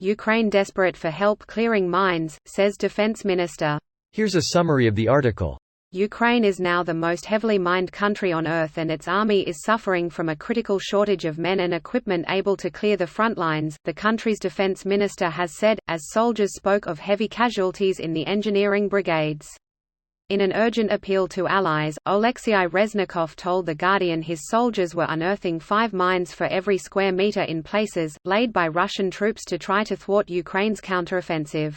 Ukraine desperate for help clearing mines, says Defense Minister. Here's a summary of the article. Ukraine is now the most heavily mined country on Earth, and its army is suffering from a critical shortage of men and equipment able to clear the front lines, the country's defense minister has said, as soldiers spoke of heavy casualties in the engineering brigades. In an urgent appeal to allies, Oleksiy Reznikov told The Guardian his soldiers were unearthing 5 mines for every square meter in places, laid by Russian troops to try to thwart Ukraine's counteroffensive.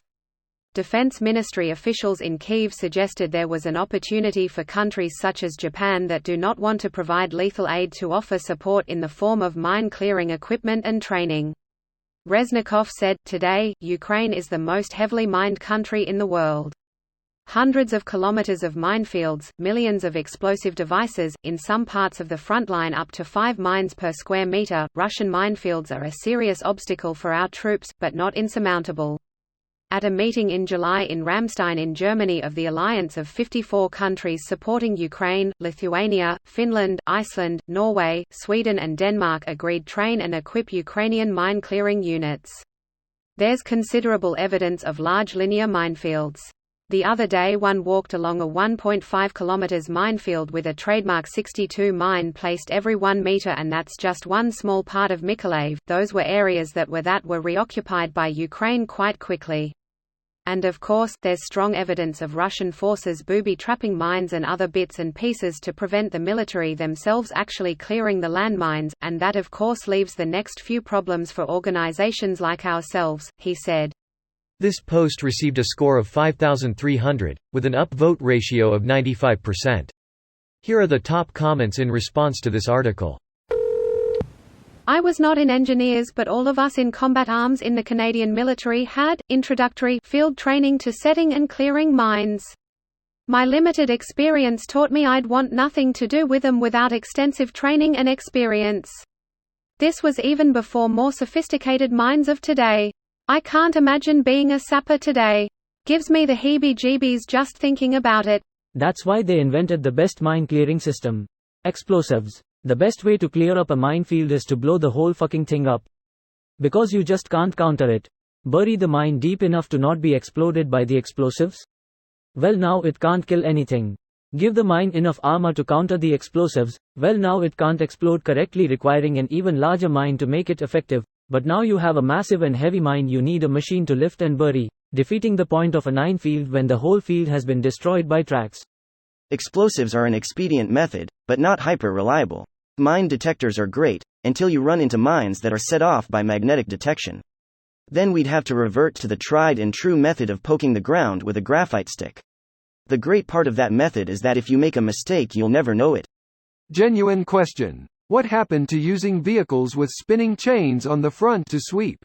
Defense Ministry officials in Kyiv suggested there was an opportunity for countries such as Japan that do not want to provide lethal aid to offer support in the form of mine-clearing equipment and training. Reznikov said, "Today, Ukraine is the most heavily mined country in the world. Hundreds of kilometers of minefields, millions of explosive devices, in some parts of the front line up to 5 mines per square meter. Russian minefields are a serious obstacle for our troops, but not insurmountable." At a meeting in July in Ramstein in Germany of the alliance of 54 countries supporting Ukraine, Lithuania, Finland, Iceland, Norway, Sweden and Denmark agreed train and equip Ukrainian mine-clearing units. There's considerable evidence of large linear minefields. The other day one walked along a 1.5 km minefield with a trademark 62 mine placed every 1 meter, and that's just one small part of Mykolaiv. Those were areas that were reoccupied by Ukraine quite quickly. And of course, there's strong evidence of Russian forces booby-trapping mines and other bits and pieces to prevent the military themselves actually clearing the landmines, and that of course leaves the next few problems for organizations like ourselves, he said. This post received a score of 5,300, with an upvote ratio of 95%. Here are the top comments in response to this article. I was not in engineers, but all of us in combat arms in the Canadian military had introductory field training to setting and clearing mines. My limited experience taught me I'd want nothing to do with them without extensive training and experience. This was even before more sophisticated mines of today. I can't imagine being a sapper today. Gives me the heebie-jeebies just thinking about it. That's why they invented the best mine clearing system. Explosives. The best way to clear up a minefield is to blow the whole fucking thing up. Because you just can't counter it. Bury the mine deep enough to not be exploded by the explosives? Well, now it can't kill anything. Give the mine enough armor to counter the explosives. Well, now it can't explode correctly, requiring an even larger mine to make it effective. But now you have a massive and heavy mine you need a machine to lift and bury, defeating the point of a minefield when the whole field has been destroyed by tracks. Explosives are an expedient method, but not hyper-reliable. Mine detectors are great, until you run into mines that are set off by magnetic detection. Then we'd have to revert to the tried and true method of poking the ground with a graphite stick. The great part of that method is that if you make a mistake you'll never know it. Genuine question. What happened to using vehicles with spinning chains on the front to sweep?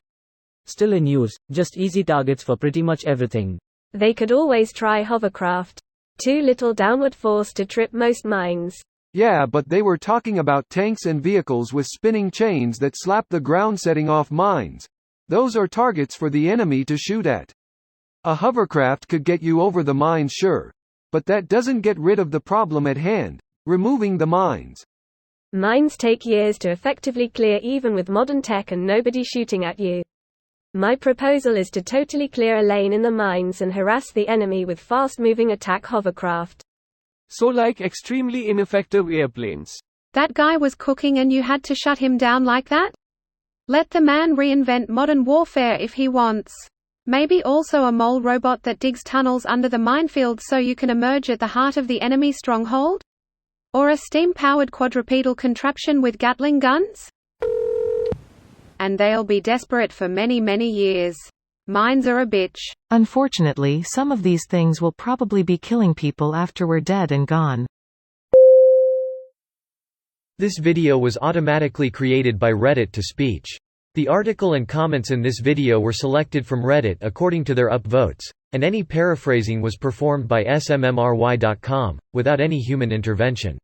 Still in use, just easy targets for pretty much everything. They could always try hovercraft. Too little downward force to trip most mines. Yeah, but they were talking about tanks and vehicles with spinning chains that slap the ground setting off mines. Those are targets for the enemy to shoot at. A hovercraft could get you over the mines, sure. But that doesn't get rid of the problem at hand, removing the mines. Mines take years to effectively clear even with modern tech and nobody shooting at you. My proposal is to totally clear a lane in the mines and harass the enemy with fast-moving attack hovercraft. So like extremely ineffective airplanes. That guy was cooking and you had to shut him down like that? Let the man reinvent modern warfare if he wants. Maybe also a mole robot that digs tunnels under the minefield so you can emerge at the heart of the enemy stronghold? Or a steam-powered quadrupedal contraption with Gatling guns? And they'll be desperate for many, many years. Mines are a bitch. Unfortunately, some of these things will probably be killing people after we're dead and gone. This video was automatically created by Reddit to speech. The article and comments in this video were selected from Reddit according to their upvotes, and any paraphrasing was performed by smmry.com, without any human intervention.